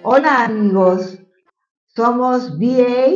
Hola amigos, somos VA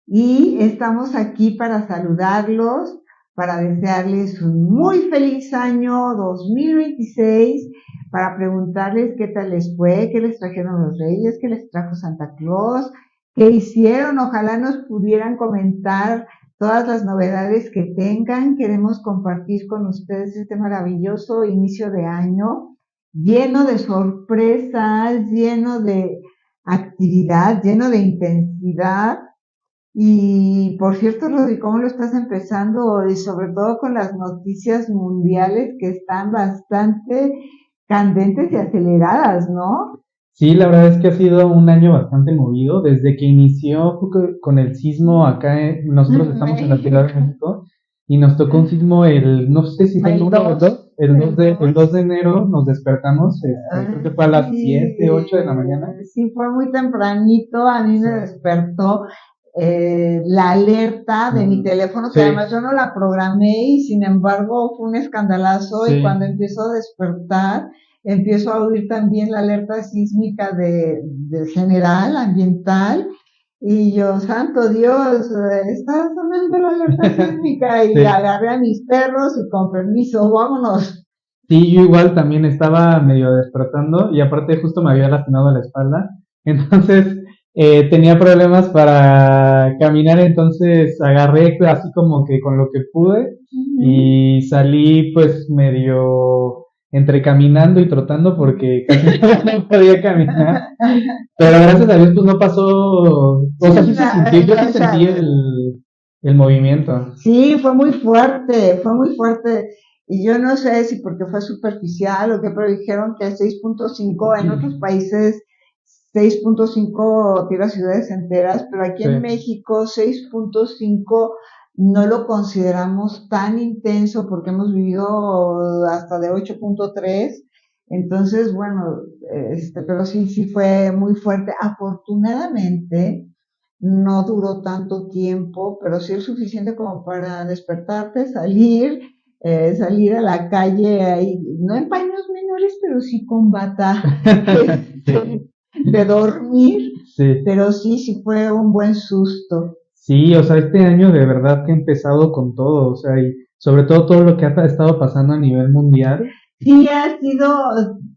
y estamos aquí para saludarlos, para desearles un muy feliz año 2026, para preguntarles qué tal les fue, qué les trajeron los Reyes, qué les trajo Santa Claus, qué hicieron. Ojalá nos pudieran comentar todas las novedades que tengan. Queremos compartir con ustedes este maravilloso inicio de año lleno de sorpresas, lleno de actividad, lleno de intensidad. Y por cierto, Rodri, ¿cómo lo estás empezando? Y sobre todo con las noticias mundiales que están bastante candentes y aceleradas, ¿no? Sí, la verdad es que ha sido un año bastante movido. Desde que inició con el sismo acá, nosotros estamos en la Ciudad de México, México y nos tocó un sismo no sé si fue el el 1 o el 2, 2, el el 2 2. de enero nos despertamos, creo que fue a las Sí, 7, 8 de la mañana. sí, fue muy tempranito, a mí Sí, me despertó la alerta de mi teléfono, que sí, además yo no la programé y sin embargo fue un escandalazo, y sí. cuando empiezo a despertar, empiezo a oír también la alerta sísmica de general, ambiental, y yo, santo Dios, está sonando la alerta sísmica, y Sí. agarré a mis perros y con permiso, vámonos. Sí, yo igual también estaba medio despertando y aparte justo me había lastimado la espalda, entonces tenía problemas para caminar, entonces agarré así como que con lo que pude Ujú. y salí pues medio entre caminando y trotando porque casi no podía caminar, pero gracias a Dios pues no pasó, o Sí, sea, sí se sintió, yo sí o sea, sentí el movimiento. sí, fue muy fuerte, fue muy fuerte. Y yo no sé si porque fue superficial o qué, pero dijeron que 6.5 en otros países, 6.5 tira ciudades enteras, pero aquí Sí. en México 6.5 no lo consideramos tan intenso porque hemos vivido hasta de 8.3. Entonces, bueno, pero sí, sí fue muy fuerte. Afortunadamente, no duró tanto tiempo, pero sí el suficiente como para despertarte, salir a la calle ahí, no en paños menores, pero sí con bata de dormir, Sí. pero sí, sí fue un buen susto. Sí, o sea, este año de verdad que ha empezado con todo, o sea, y sobre todo lo que ha estado pasando a nivel mundial. Sí, ha sido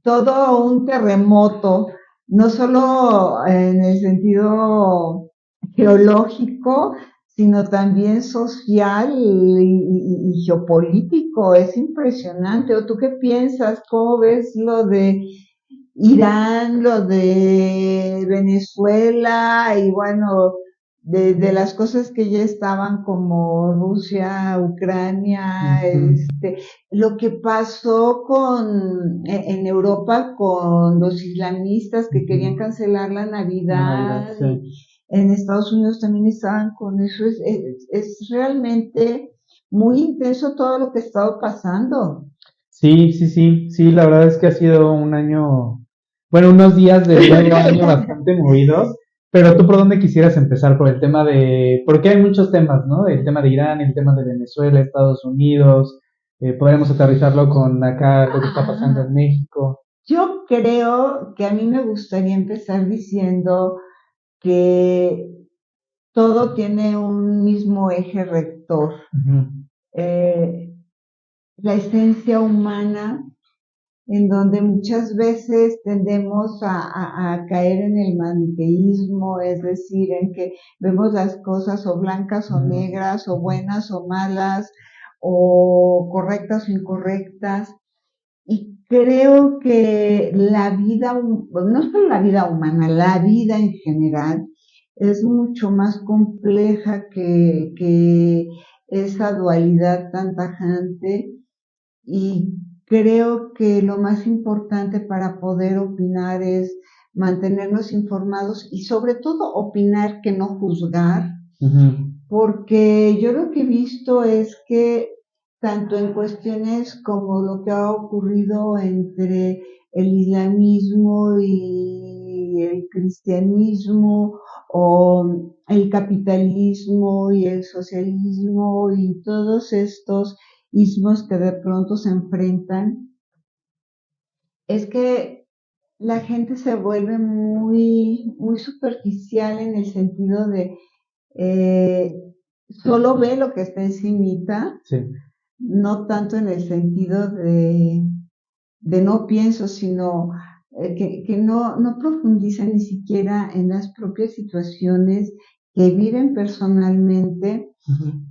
todo un terremoto, no solo en el sentido geológico, sino también social y geopolítico. Es impresionante. ¿O tú qué piensas? ¿Cómo ves lo de Irán, lo de Venezuela y bueno, de las cosas que ya estaban como Rusia, Ucrania, Ujú. lo que pasó en Europa con los islamistas que querían Ujú. cancelar la La Navidad, Navidad, y sí. en Estados Unidos también estaban con eso. Es realmente muy intenso todo lo que ha estado pasando. Sí, sí, sí, sí, la verdad es que ha sido un año, bueno, unos días del nuevo año bastante movidos, pero tú por dónde quisieras empezar, por el tema porque hay muchos temas, ¿no? El tema de Irán, el tema de Venezuela, Estados Unidos, podríamos aterrizarlo con acá lo que está pasando Ah, en México. yo creo que a mí me gustaría empezar diciendo que todo tiene un mismo eje rector. Ujú. Eh, la esencia humana, en donde muchas veces tendemos a caer en el maniqueísmo, es decir, en que vemos las cosas o blancas o Ujú. negras, o buenas o malas, o correctas o incorrectas. Y creo que la vida, no solo la vida humana, la vida en general es mucho más compleja que esa dualidad tan tajante, y creo que lo más importante para poder opinar es mantenernos informados y sobre todo opinar, que no juzgar, Ujú. porque yo lo que he visto es que tanto en cuestiones como lo que ha ocurrido entre el islamismo y el cristianismo, o el capitalismo y el socialismo y todos estos ismos que de pronto se enfrentan, es que la gente se vuelve muy, muy superficial en el sentido de eh, solo ve lo que está encimita, Sí. no tanto en el sentido de no pienso, sino que no profundizan ni siquiera en las propias situaciones que viven personalmente,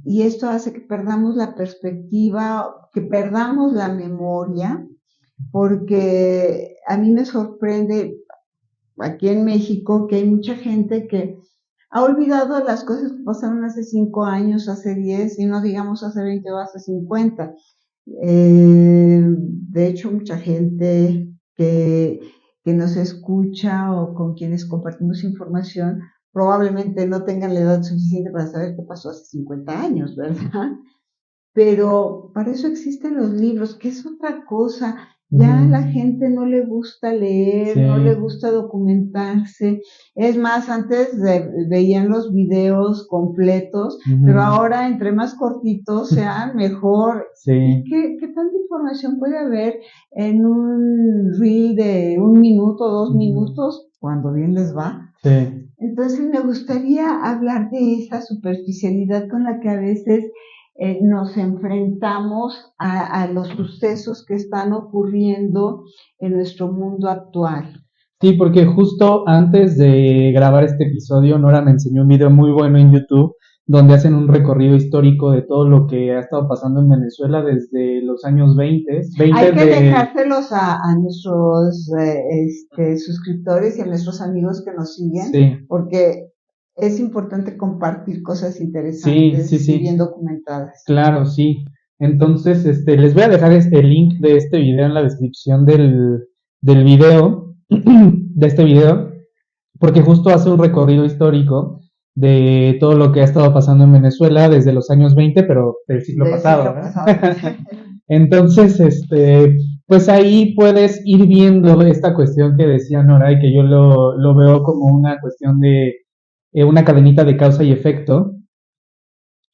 y esto hace que perdamos la perspectiva, que perdamos la memoria, porque a mí me sorprende aquí en México que hay mucha gente que ha olvidado las cosas que pasaron hace 5 años, hace 10, y no digamos hace 20 o hace 50. De hecho, mucha gente que nos escucha o con quienes compartimos información probablemente no tengan la edad suficiente para saber qué pasó hace 50 años, ¿verdad? Pero para eso existen los libros, que es otra cosa. Ya a la gente no le gusta leer, Sí. no le gusta documentarse. Es más, antes veían los videos completos, pero ahora entre más cortitos sean, mejor. Sí. ¿Y qué tanta información puede haber en un reel de 1 minuto, 2 minutos, cuando bien les va? Sí. Entonces me gustaría hablar de esa superficialidad con la que a veces nos enfrentamos a los sucesos que están ocurriendo en nuestro mundo actual. Sí, porque justo antes de grabar este episodio, Nora me enseñó un video muy bueno en YouTube donde hacen un recorrido histórico de todo lo que ha estado pasando en Venezuela desde los años 20. Hay que dejárselos a nuestros suscriptores y a nuestros amigos que nos siguen, sí, porque es importante compartir cosas interesantes y bien documentadas. Claro, sí. Entonces, les voy a dejar el link de este video en la descripción del video, de este video, porque justo hace un recorrido histórico de todo lo que ha estado pasando en Venezuela desde los años 20, pero del siglo pasado, ¿verdad? Entonces, pues ahí puedes ir viendo esta cuestión que decía Nora y que yo lo veo como una cuestión de una cadenita de causa y efecto,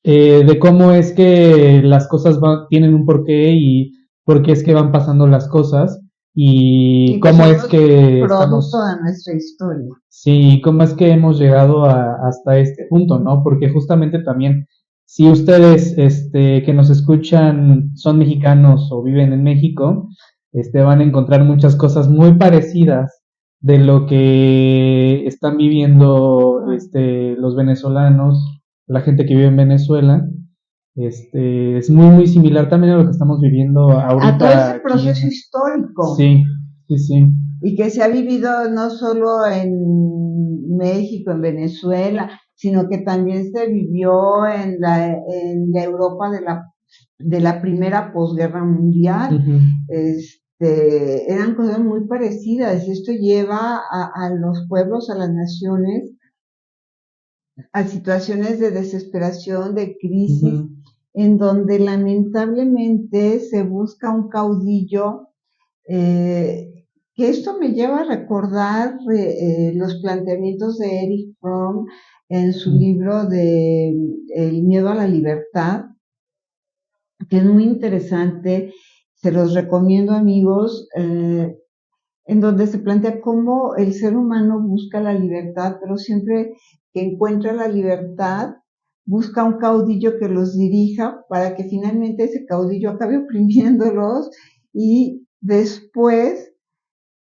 de cómo es que las cosas tienen un porqué y por qué es que van pasando las cosas y cómo es que producto de nuestra historia. Sí, cómo es que hemos llegado hasta este punto, ¿no? Porque justamente también, si ustedes que nos escuchan son mexicanos o viven en México, van a encontrar muchas cosas muy parecidas de lo que están viviendo los venezolanos, la gente que vive en Venezuela. Es muy muy similar también a lo que estamos viviendo ahorita. A todo ese proceso histórico. Sí, sí, sí. Y que se ha vivido no solo en México, en Venezuela, sino que también se vivió en la Europa de la primera posguerra mundial. Eran cosas muy parecidas, y esto lleva a los pueblos, a las naciones, a situaciones de desesperación, de crisis, en donde lamentablemente se busca un caudillo, que esto me lleva a recordar los planteamientos de Erich Fromm en su libro de El miedo a la libertad, que es muy interesante. Se los recomiendo, amigos, en donde se plantea cómo el ser humano busca la libertad, pero siempre que encuentra la libertad, busca un caudillo que los dirija para que finalmente ese caudillo acabe oprimiéndolos, y después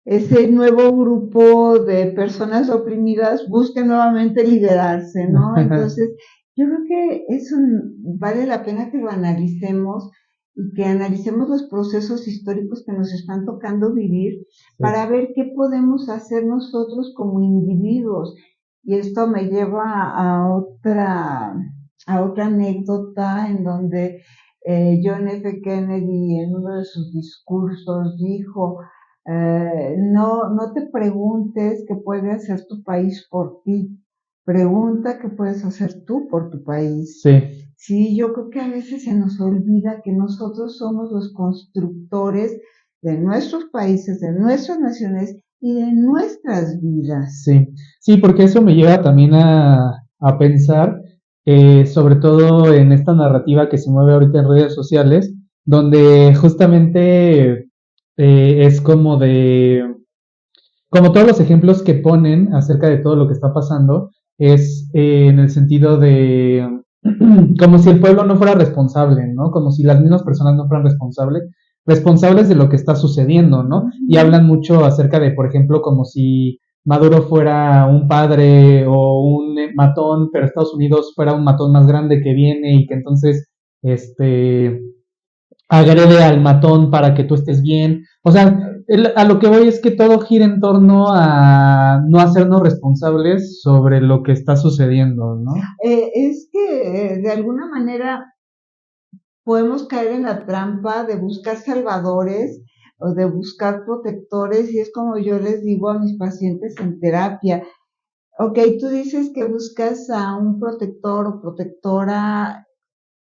ese nuevo grupo de personas oprimidas busque nuevamente liberarse, ¿no? Entonces, yo creo que eso vale la pena que lo analicemos y que analicemos los procesos históricos que nos están tocando vivir, para ver qué podemos hacer nosotros como individuos. Y esto me lleva a otra anécdota en donde John F. Kennedy, en uno de sus discursos, dijo: no te preguntes qué puede hacer tu país por ti, pregunta qué puedes hacer tú por tu país. Sí, yo creo que a veces se nos olvida que nosotros somos los constructores de nuestros países, de nuestras naciones y de nuestras vidas. Sí, porque eso me lleva también a pensar, sobre todo en esta narrativa que se mueve ahorita en redes sociales, donde justamente es como de como todos los ejemplos que ponen acerca de todo lo que está pasando, es en el sentido de como si el pueblo no fuera responsable, ¿no? Como si las mismas personas no fueran responsables de lo que está sucediendo, ¿no? Y hablan mucho acerca de, por ejemplo, como si Maduro fuera un padre o un matón, pero Estados Unidos fuera un matón más grande que viene y que entonces, este, agrede al matón para que tú estés bien. O sea, a lo que voy es que todo gira en torno a no hacernos responsables sobre lo que está sucediendo, ¿no? Es que de alguna manera podemos caer en la trampa de buscar salvadores o de buscar protectores, y es como yo les digo a mis pacientes en terapia. Ok, tú dices que buscas a un protector o protectora,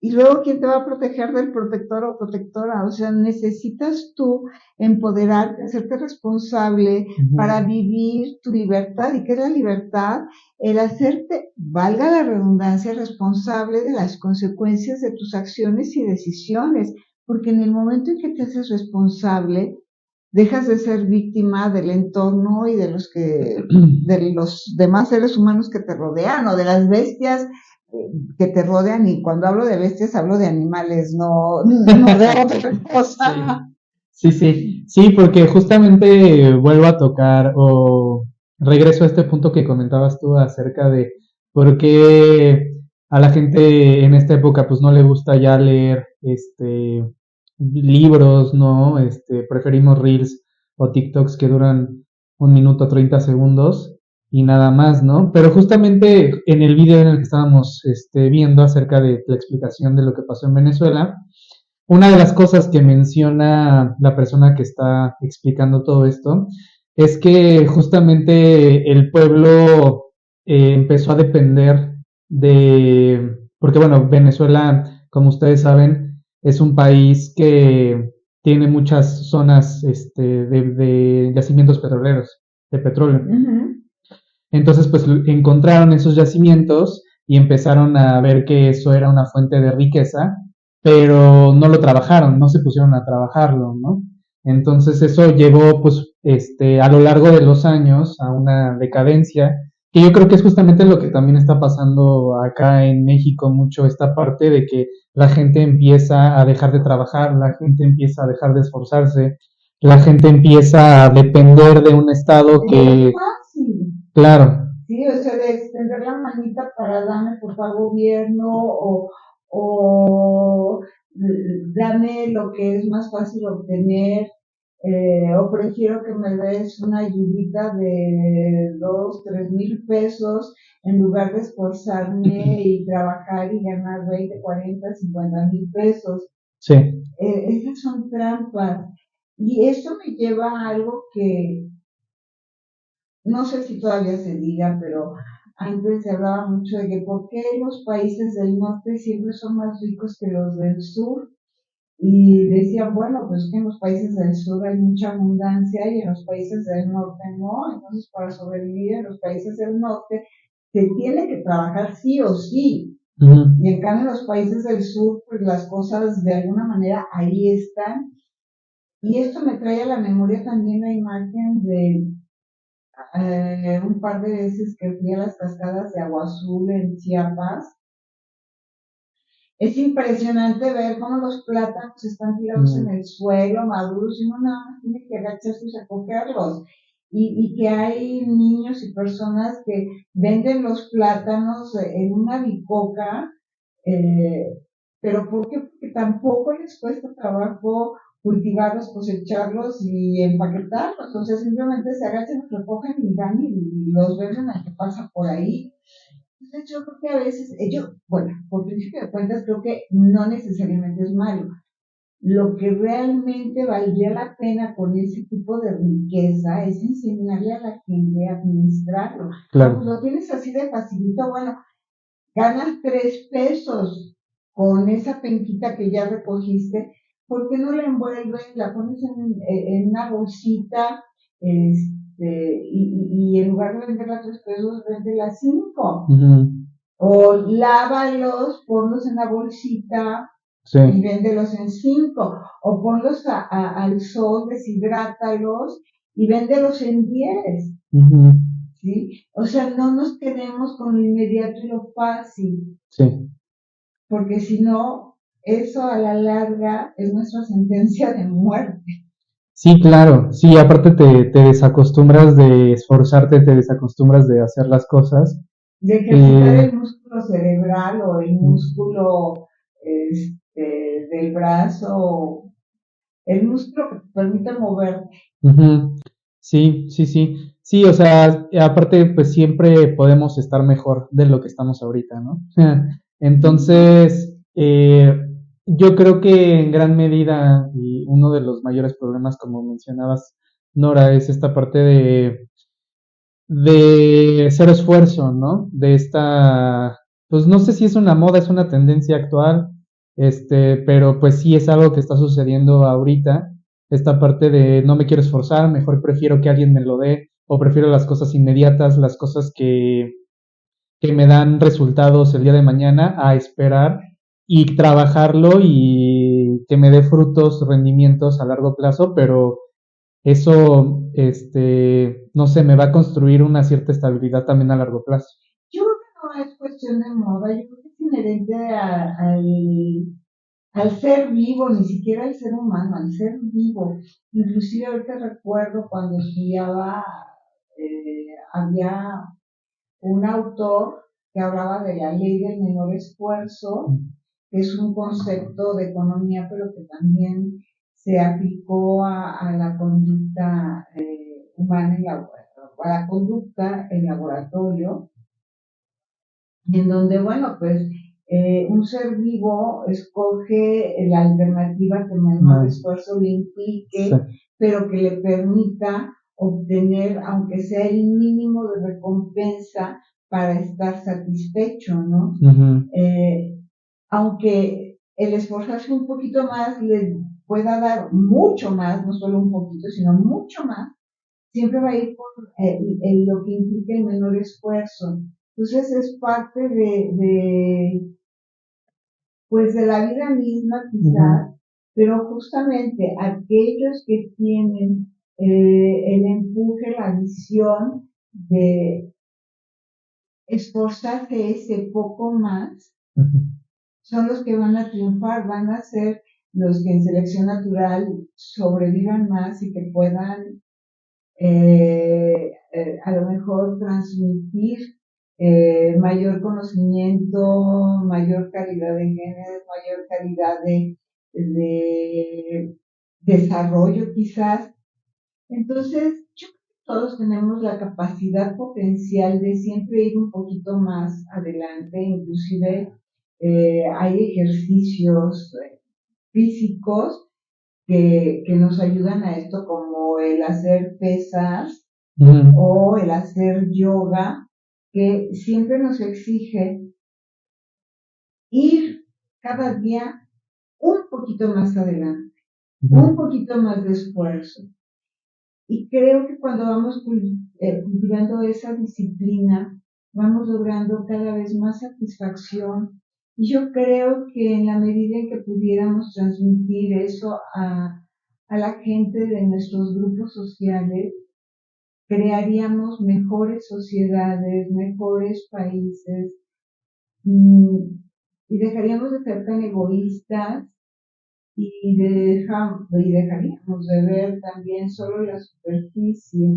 y luego, ¿quién te va a proteger del protector o protectora? O sea, necesitas tú empoderarte, hacerte responsable para vivir tu libertad. ¿Y qué es la libertad? El hacerte, valga la redundancia, responsable de las consecuencias de tus acciones y decisiones. Porque en el momento en que te haces responsable, dejas de ser víctima del entorno y de los demás seres humanos que te rodean, o de las bestias que te rodean. Y cuando hablo de bestias hablo de animales, no de otra cosa. Sí, sí, sí, porque justamente vuelvo a tocar o regreso a este punto que comentabas tú acerca de por qué a la gente en esta época pues no le gusta ya leer libros, ¿no? Preferimos reels o TikToks que duran 1 minuto 30 segundos y nada más, ¿no? Pero justamente en el video en el que estábamos viendo acerca de la explicación de lo que pasó en Venezuela, una de las cosas que menciona la persona que está explicando todo esto es que justamente el pueblo empezó a depender porque bueno, Venezuela, como ustedes saben, es un país que tiene muchas zonas de yacimientos petroleros, de petróleo. Entonces, pues encontraron esos yacimientos y empezaron a ver que eso era una fuente de riqueza, pero no lo trabajaron, no se pusieron a trabajarlo, ¿no? Entonces eso llevó, pues, a lo largo de los años a una decadencia, que yo creo que es justamente lo que también está pasando acá en México mucho, esta parte de que la gente empieza a dejar de trabajar, la gente empieza a dejar de esforzarse, la gente empieza a depender de un estado que, claro, Sí, o sea, de extender la manita para darme por favor gobierno, o dame lo que es más fácil obtener, o prefiero que me des una ayudita de 2, 3 mil pesos en lugar de esforzarme y trabajar y ganar 20, 40, 50 mil pesos. Sí. Esas son trampas. Y esto me lleva a algo que no sé si todavía se diga, pero antes se hablaba mucho de que por qué los países del norte siempre son más ricos que los del sur. Y decían, bueno, pues que en los países del sur hay mucha abundancia y en los países del norte no. Entonces, para sobrevivir en los países del norte se tiene que trabajar sí o sí. Y en cambio en los países del sur, pues las cosas de alguna manera ahí están. Y esto me trae a la memoria también la imagen de un par de veces que fui a las cascadas de Agua Azul en Chiapas. Es impresionante ver cómo los plátanos están tirados en el suelo, maduros, y uno nada más tiene que agacharse y recogerlos. Y que hay niños y personas que venden los plátanos en una bicoca, pero ¿por qué? Porque tampoco les cuesta trabajo cultivarlos, cosecharlos y empaquetarlos. O sea, simplemente se agachan, los recogen y van y los venden al que pasa por ahí. Entonces yo creo que a veces, bueno, por principio de cuentas creo que no necesariamente es malo. Lo que realmente valdría la pena con ese tipo de riqueza es enseñarle a la gente a administrarlo. Claro. Pues lo tienes así de facilito, bueno, ganas 3 pesos con esa penquita que ya recogiste, ¿por qué no la envuelves, la pones en una bolsita, y en lugar de venderla 3 pesos, véndela 5? O lávalos, ponlos en la bolsita, sí, y véndelos en 5. O ponlos al sol, deshidrátalos y véndelos en 10, Ujú. ¿sí? O sea, no nos quedemos con lo inmediato y lo fácil, Sí. porque si no, eso a la larga es nuestra sentencia de muerte, Sí, claro. Sí, aparte te desacostumbras de esforzarte, te desacostumbras de hacer las cosas. de ejercitar Eh, el músculo cerebral o el músculo del brazo, el músculo que te permite moverte. Ujú. Sí, sí, sí. Sí, o sea, aparte, pues siempre podemos estar mejor de lo que estamos ahorita, ¿no? Entonces, yo creo que en gran medida, y uno de los mayores problemas, como mencionabas, Nora, es esta parte de cero esfuerzo, ¿no? De esta, pues no sé si es una moda, es una tendencia actual, pero pues sí es algo que está sucediendo ahorita, esta parte de no me quiero esforzar, mejor prefiero que alguien me lo dé, o prefiero las cosas inmediatas, las cosas que me dan resultados el día de mañana, a esperar y trabajarlo y que me dé frutos, rendimientos a largo plazo, pero eso, no sé, me va a construir una cierta estabilidad también a largo plazo. Yo creo que no es cuestión de moda, yo creo que es inherente al ser vivo, ni siquiera al ser humano, al ser vivo. Inclusive ahorita recuerdo cuando estudiaba, había un autor que hablaba de la ley del menor esfuerzo, que es un concepto de economía, pero que también se aplicó a la conducta humana, a la conducta en laboratorio, en donde, bueno, pues un ser vivo escoge la alternativa que menor esfuerzo le implique, sí, pero que le permita obtener, aunque sea el mínimo de recompensa para estar satisfecho, ¿no? Uh-huh. Aunque el esforzarse un poquito más le pueda dar mucho más, no solo un poquito, sino mucho más, siempre va a ir por lo que implica el menor esfuerzo. Entonces es parte pues de la vida misma quizás, uh-huh, pero justamente aquellos que tienen el empuje, la visión de esforzarse ese poco más, uh-huh, son los que van a triunfar, van a ser los que en selección natural sobrevivan más y que puedan a lo mejor transmitir mayor conocimiento, mayor calidad de genes, mayor calidad de desarrollo quizás. Entonces, yo creo que todos tenemos la capacidad potencial de siempre ir un poquito más adelante, inclusive hay ejercicios físicos que nos ayudan a esto, como el hacer pesas, uh-huh, o el hacer yoga, que siempre nos exige ir cada día un poquito más adelante, uh-huh, un poquito más de esfuerzo. Y creo que cuando vamos cultivando esa disciplina, vamos logrando cada vez más satisfacción. Y yo creo que en la medida en que pudiéramos transmitir eso a la gente de nuestros grupos sociales, crearíamos mejores sociedades, mejores países, y dejaríamos de ser tan egoístas y dejaríamos de ver también solo la superficie.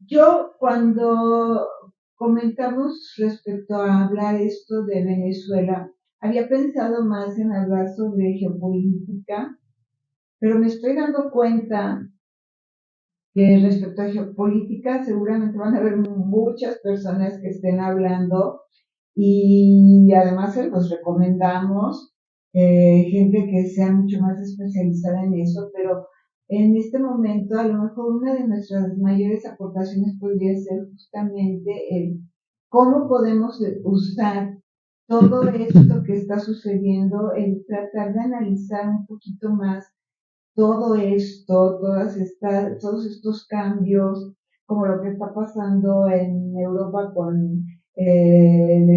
Yo cuando comentamos respecto a hablar esto de Venezuela, había pensado más en hablar sobre geopolítica, pero me estoy dando cuenta que respecto a geopolítica seguramente van a haber muchas personas que estén hablando y además se los recomendamos gente que sea mucho más especializada en eso, pero en este momento a lo mejor una de nuestras mayores aportaciones podría ser justamente el cómo podemos usar todo esto que está sucediendo, el tratar de analizar un poquito más todo esto, todos estos cambios, como lo que está pasando en Europa con el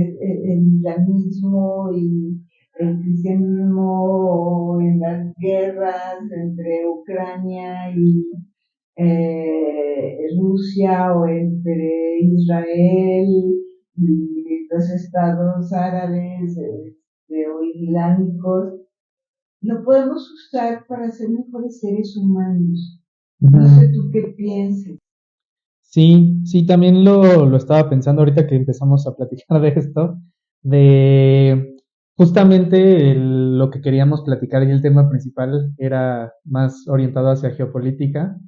islamismo y el cristianismo en las guerras entre Ucrania y Rusia o entre Israel y los estados árabes o islámicos, lo podemos usar para ser mejores seres humanos. No sé tú qué piensas. Sí, sí, también lo estaba pensando ahorita que empezamos a platicar de esto, de justamente lo que queríamos platicar y el tema principal era más orientado hacia geopolítica.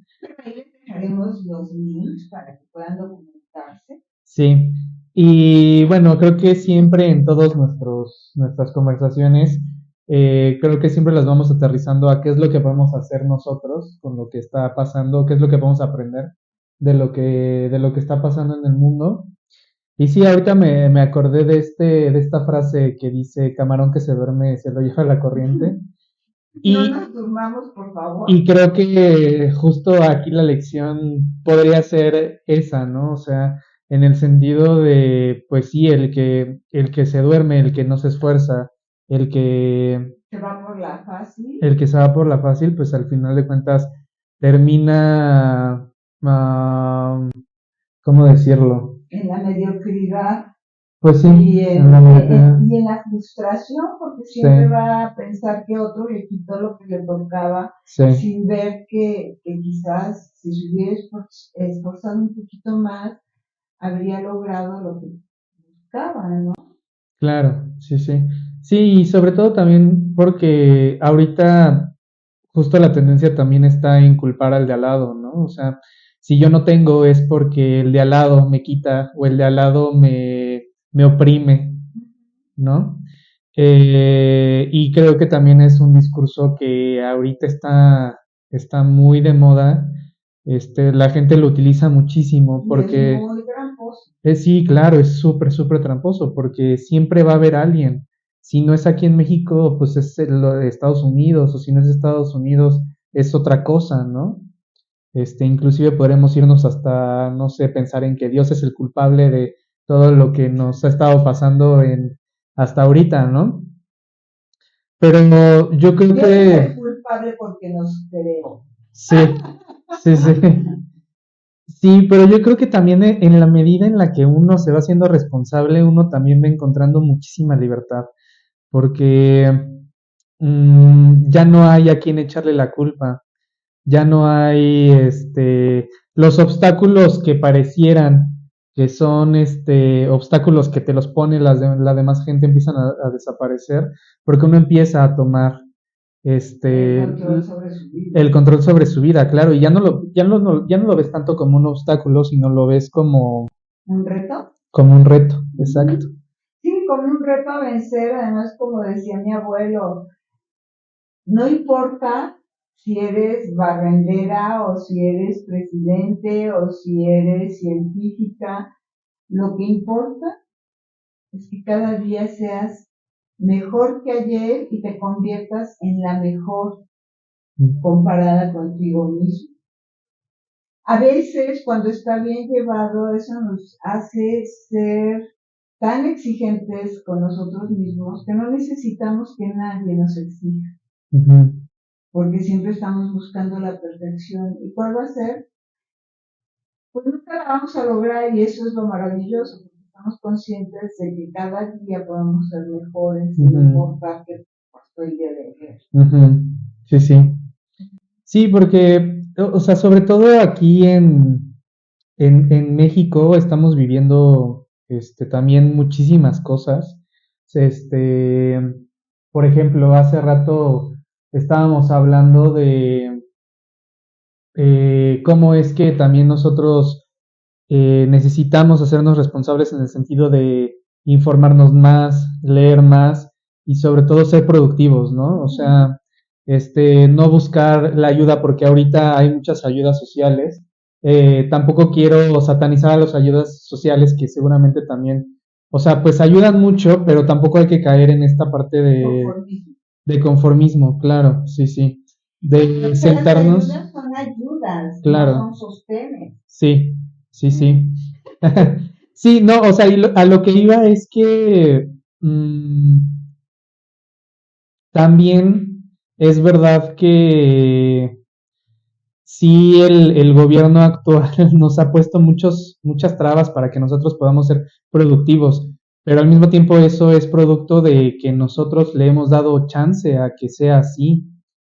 Ahí les dejaremos los links para que puedan documentarse. Sí, y bueno, creo que siempre en todas nuestras conversaciones, creo que siempre las vamos aterrizando a qué es lo que podemos hacer nosotros con lo que está pasando, qué es lo que podemos aprender de lo que está pasando en el mundo. Y sí, ahorita me acordé de esta frase que dice, camarón que se duerme se lo lleva la corriente. No nos durmamos, por favor. Y creo que justo aquí la lección podría ser esa, ¿no? O sea, en el sentido de, pues sí, el que se duerme, el que no se esfuerza, el que se va por la fácil. El que se va por la fácil, pues al final de cuentas termina, ¿cómo decirlo? En la mediocridad. Pues sí, y en la mediocridad. y en la frustración, porque siempre va a pensar que otro le quitó lo que le tocaba, sin ver que quizás si se hubiera esforzado un poquito más, habría logrado lo que buscaba, ¿no? Claro, sí, sí. Sí, y sobre todo también porque ahorita justo la tendencia también está en culpar al de al lado, ¿no? O sea, si yo no tengo es porque el de al lado me quita o el de al lado me oprime, ¿no? Y creo que también es un discurso que ahorita está muy de moda. La gente lo utiliza muchísimo porque es muy tramposo. Sí, claro, es súper, súper tramposo porque siempre va a haber alguien. Si no es aquí en México, pues es lo de Estados Unidos, o si no es Estados Unidos, es otra cosa, ¿no? Inclusive podremos irnos hasta, no sé, pensar en que Dios es el culpable de todo lo que nos ha estado pasando hasta ahorita, ¿no? Pero no, yo creo Dios que es el culpable porque nos creó. sí, sí, sí. Sí, pero yo creo que también en la medida en la que uno se va haciendo responsable, uno también va encontrando muchísima libertad, porque ya no hay a quien echarle la culpa, ya no hay los obstáculos que parecieran que son obstáculos que te los pone la demás gente empiezan a desaparecer, porque uno empieza a tomar el control sobre su vida. El control sobre su vida, claro, y ya no lo ves tanto como un obstáculo, sino lo ves como un reto. Como un reto, exacto. Sí, como un reto a vencer, además como decía mi abuelo, no importa si eres barrendera o si eres presidente o si eres científica, lo que importa es que cada día seas mejor que ayer y te conviertas en la mejor comparada contigo mismo. A veces, cuando está bien llevado, eso nos hace ser tan exigentes con nosotros mismos que no necesitamos que nadie nos exija. Porque siempre estamos buscando la perfección. ¿Y cuál va a ser? Pues nunca la vamos a lograr y eso es lo maravilloso, porque estamos conscientes de que cada día podemos ser mejores sin importar que pasó el día de ayer. Sí, sí. Sí, porque, o sea, sobre todo aquí en México estamos viviendo también muchísimas cosas. Por ejemplo, hace rato estábamos hablando de cómo es que también nosotros necesitamos hacernos responsables en el sentido de informarnos más, leer más y sobre todo ser productivos, ¿no? O sea, no buscar la ayuda porque ahorita hay muchas ayudas sociales. Tampoco quiero satanizar a las ayudas sociales que seguramente también, o sea, pues ayudan mucho, pero tampoco hay que caer en esta parte de conformismo, claro, sí, sí. De sentarnos. Las ayudas son ayudas, claro. No son sostenes. Sí, sí, sí. Sí, no, o sea, a lo que iba es que también es verdad que sí el gobierno actual nos ha puesto muchas trabas para que nosotros podamos ser productivos, pero al mismo tiempo eso es producto de que nosotros le hemos dado chance a que sea así.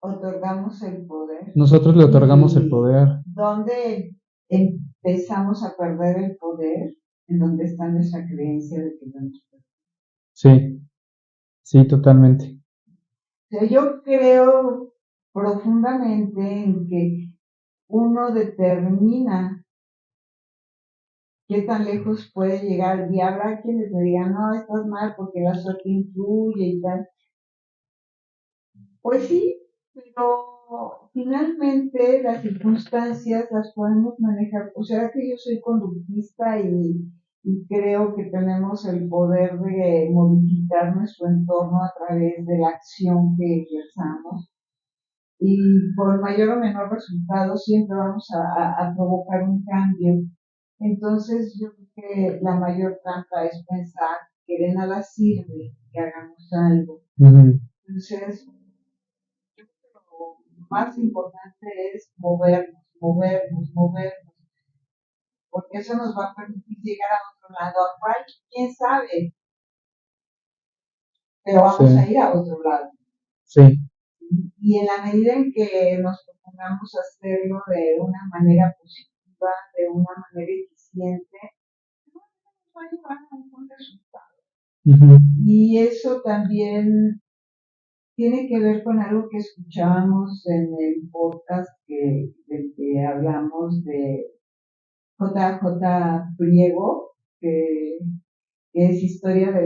Otorgamos el poder. Nosotros le otorgamos el ¿Y poder. dónde empezamos a perder el poder? En donde está nuestra creencia de que no nos pertenece. Sí, sí, totalmente. O sea, yo creo profundamente en que uno determina qué tan lejos puede llegar. Y habrá quienes me digan, no, estás mal porque la suerte influye y tal. Pues sí, pero finalmente las circunstancias las podemos manejar. O sea que yo soy conductista y creo que tenemos el poder de modificar nuestro entorno a través de la acción que ejerzamos. Y por mayor o menor resultado siempre vamos a provocar un cambio. Entonces yo creo que la mayor trampa es pensar que de nada sirve que hagamos algo. Ujú. Entonces, lo más importante es movernos, movernos, movernos, porque eso nos va a permitir llegar a otro lado, a cual, quién sabe, pero Sí, vamos a ir a otro lado. sí. Y en la medida en que nos propongamos hacerlo de una manera positiva, de una manera eficiente, nos va a llevar a un buen resultado. Ujú. Y eso también tiene que ver con algo que escuchábamos en el podcast del que hablamos de JJ Priego, que es historias de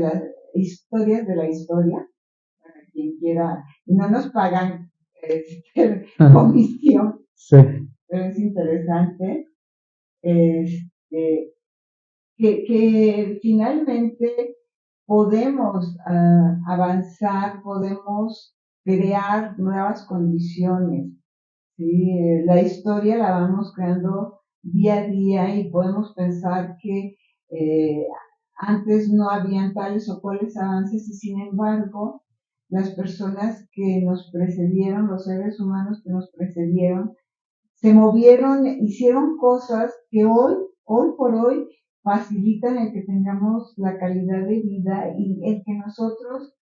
la historia, para quien quiera, no nos pagan comisión, Sí. pero es interesante, este, que finalmente podemos avanzar, podemos crear nuevas condiciones. ¿Sí? La historia la vamos creando día a día y podemos pensar que eh, antes no habían tales o cuales avances y sin embargo las personas que nos precedieron, los seres humanos que nos precedieron, se movieron, hicieron cosas que hoy por hoy, facilitan el que tengamos la calidad de vida y el que nosotros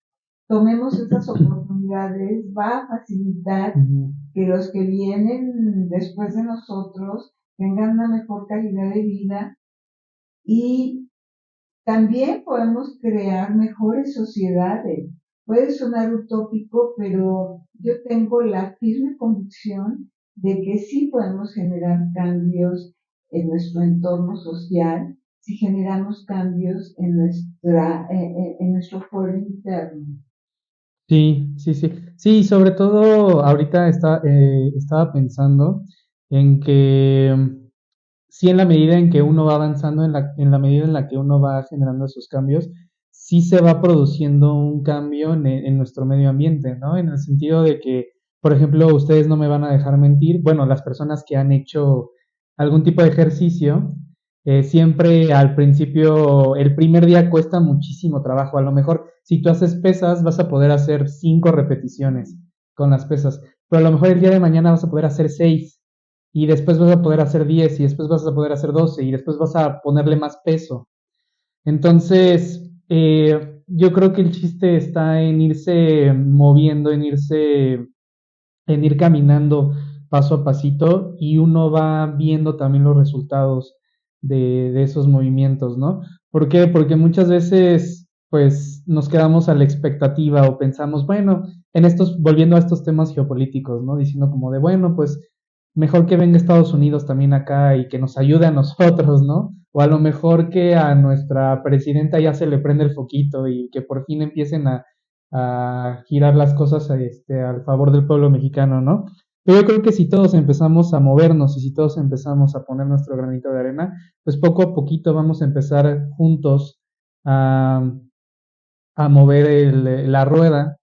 tomemos esas oportunidades va a facilitar Ujú. que los que vienen después de nosotros tengan una mejor calidad de vida y también podemos crear mejores sociedades. Puede sonar utópico, pero yo tengo la firme convicción de que sí podemos generar cambios en nuestro entorno social si generamos cambios en nuestro foro interno. Sí, sí, sí. Sí, sobre todo ahorita estaba pensando en que sí, en la medida en que uno va avanzando, en la medida en la que uno va generando esos cambios, sí se va produciendo un cambio en nuestro medio ambiente, ¿no? En el sentido de que, por ejemplo, ustedes no me van a dejar mentir, bueno, las personas que han hecho algún tipo de ejercicio, siempre al principio, el primer día cuesta muchísimo trabajo. A lo mejor, si tú haces pesas, vas a poder hacer 5 repeticiones con las pesas, pero a lo mejor el día de mañana vas a poder hacer 6 y después vas a poder hacer 10 y después vas a poder hacer 12 y después vas a ponerle más peso. Entonces, yo creo que el chiste está en irse moviendo, en ir caminando paso a pasito y uno va viendo también los resultados de esos movimientos, ¿no? ¿Por qué? Porque muchas veces pues nos quedamos a la expectativa o pensamos, bueno, volviendo a estos temas geopolíticos, ¿no? Diciendo como de, bueno, pues mejor que venga Estados Unidos también acá y que nos ayude a nosotros, ¿no? O a lo mejor que a nuestra presidenta ya se le prende el foquito y que por fin empiecen a girar las cosas al favor del pueblo mexicano, ¿no? Pero yo creo que si todos empezamos a movernos y si todos empezamos a poner nuestro granito de arena, pues poco a poquito vamos a empezar juntos a, a mover la rueda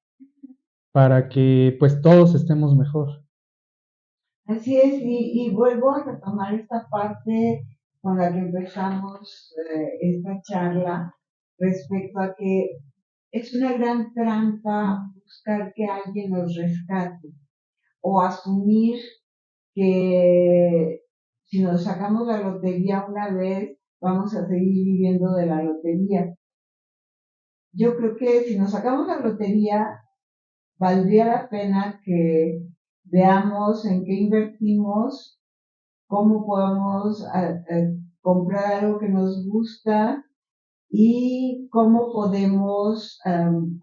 para que pues todos estemos mejor. Así es, y vuelvo a retomar esta parte con la que empezamos esta charla respecto a que es una gran trampa buscar que alguien nos rescate o asumir que si nos sacamos la lotería una vez, vamos a seguir viviendo de la lotería. Yo creo que si nos sacamos la lotería, valdría la pena que veamos en qué invertimos, cómo podemos comprar algo que nos gusta y cómo podemos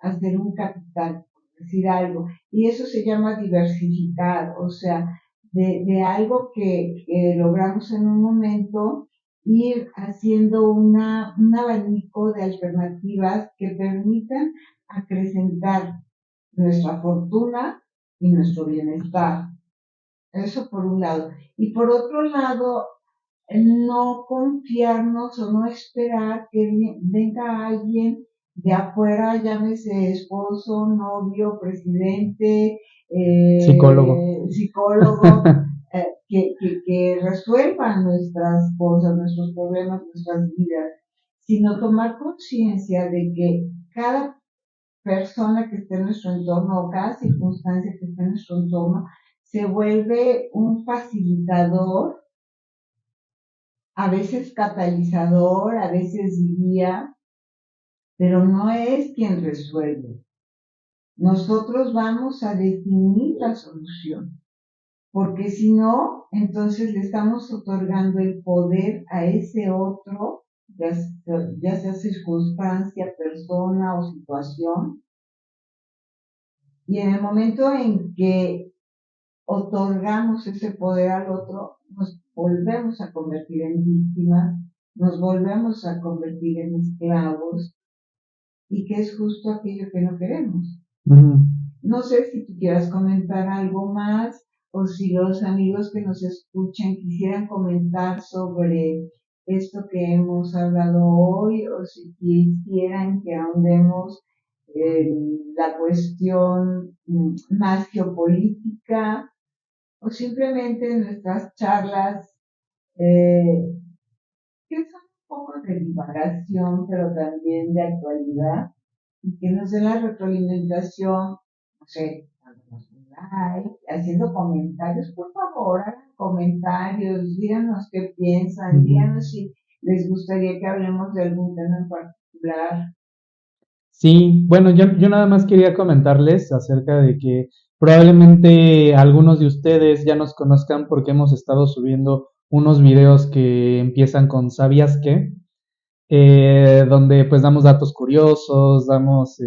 hacer un capital, por decir algo. Y eso se llama diversificar, o sea, de algo que logramos en un momento, ir haciendo un abanico de alternativas que permitan acrecentar nuestra fortuna y nuestro bienestar. Eso por un lado. Y por otro lado, no confiarnos o no esperar que venga alguien de afuera, llámese esposo, novio, presidente, psicólogo que resuelva nuestras cosas, nuestros problemas, nuestras vidas, sino tomar conciencia de que cada persona que esté en nuestro entorno o cada circunstancia que esté en nuestro entorno se vuelve un facilitador, a veces catalizador, a veces guía, pero no es quien resuelve. Nosotros vamos a definir la solución, porque si no, entonces le estamos otorgando el poder a ese otro, ya sea circunstancia, persona o situación, y en el momento en que otorgamos ese poder al otro, nos volvemos a convertir en víctimas, nos volvemos a convertir en esclavos, y que es justo aquello que no queremos. No sé si tú quieras comentar algo más, o si los amigos que nos escuchan quisieran comentar sobre esto que hemos hablado hoy, o si quisieran que ahondemos la cuestión más geopolítica, o simplemente nuestras charlas, que son un poco de divagación, pero también de actualidad, y que nos den la retroalimentación, no sé, dándonos un like, haciendo comentarios, por favor, hagan comentarios, díganos qué piensan, díganos si les gustaría que hablemos de algún tema en particular. Sí, bueno, yo nada más quería comentarles acerca de que probablemente algunos de ustedes ya nos conozcan porque hemos estado subiendo unos videos que empiezan con ¿sabías qué? Donde pues damos datos curiosos, damos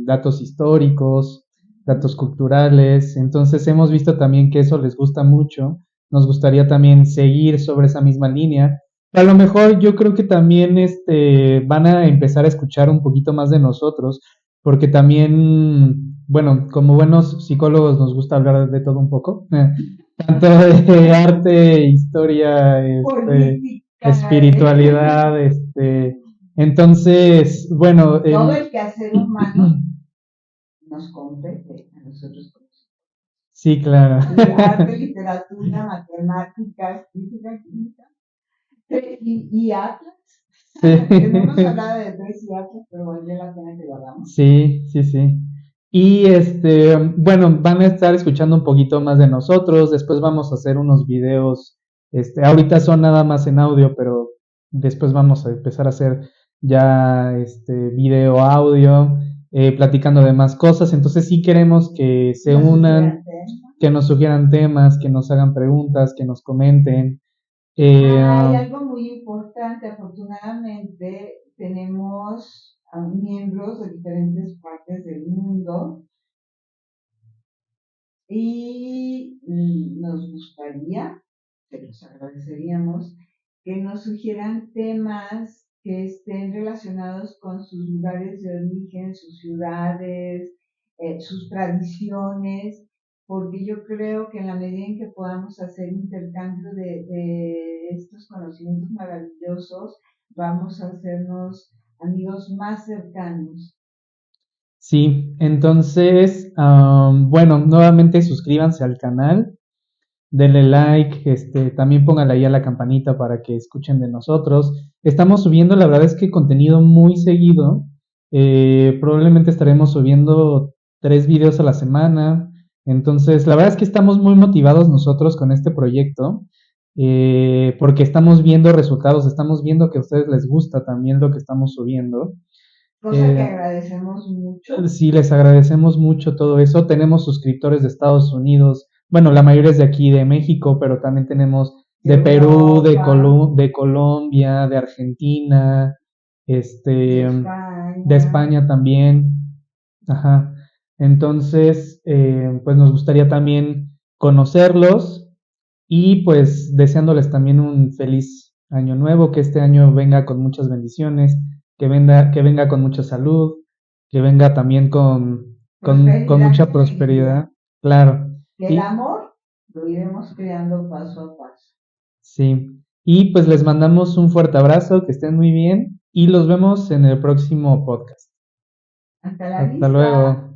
datos históricos, datos culturales. Entonces hemos visto también que eso les gusta mucho. Nos gustaría también seguir sobre esa misma línea. A lo mejor yo creo que también van a empezar a escuchar un poquito más de nosotros, porque también, bueno, como buenos psicólogos nos gusta hablar de todo un poco, tanto de arte, historia, espiritualidad, entonces, bueno, todo el quehacer humano nos compete a nosotros. Sí, claro. Arte, literatura, matemáticas, física, química y Atlas. Sí. Que no hemos hablado de tres y Atlas, pero vale la pena que lo hagamos. Sí. Y bueno, van a estar escuchando un poquito más de nosotros. Después vamos a hacer unos videos. Ahorita son nada más en audio, pero después vamos a empezar a hacer ya video, audio, platicando de más cosas. Entonces sí queremos que se unan, que nos sugieran temas, que nos hagan preguntas, que nos comenten. Hay algo muy importante. Afortunadamente tenemos a miembros de diferentes partes del mundo y nos gustaría, se los agradeceríamos, que nos sugieran temas que estén relacionados con sus lugares de origen, sus ciudades, sus tradiciones, porque yo creo que en la medida en que podamos hacer intercambio de estos conocimientos maravillosos, vamos a hacernos amigos más cercanos. Sí, entonces, bueno, nuevamente suscríbanse al canal, denle like, también pónganle ahí a la campanita para que escuchen de nosotros. Estamos subiendo, la verdad es que contenido muy seguido, probablemente estaremos subiendo 3 videos a la semana. Entonces, la verdad es que estamos muy motivados nosotros con este proyecto, porque estamos viendo resultados, estamos viendo que a ustedes les gusta también lo que estamos subiendo. Cosa que agradecemos mucho. Sí, les agradecemos mucho todo eso. Tenemos suscriptores de Estados Unidos, bueno, la mayoría es de aquí, de México, pero también tenemos de Perú, de Colombia, de Argentina, De de España. España también. Ajá. Entonces, pues nos gustaría también conocerlos y pues deseándoles también un feliz año nuevo, que este año venga con muchas bendiciones, que venga con mucha salud, que venga también con Prosperidad mucha y felicidad. prosperidad, claro. Y el Y amor lo iremos creando paso a paso. sí, y pues les mandamos un fuerte abrazo, que estén muy bien y los vemos en el próximo podcast. Hasta la Hasta luego. vista.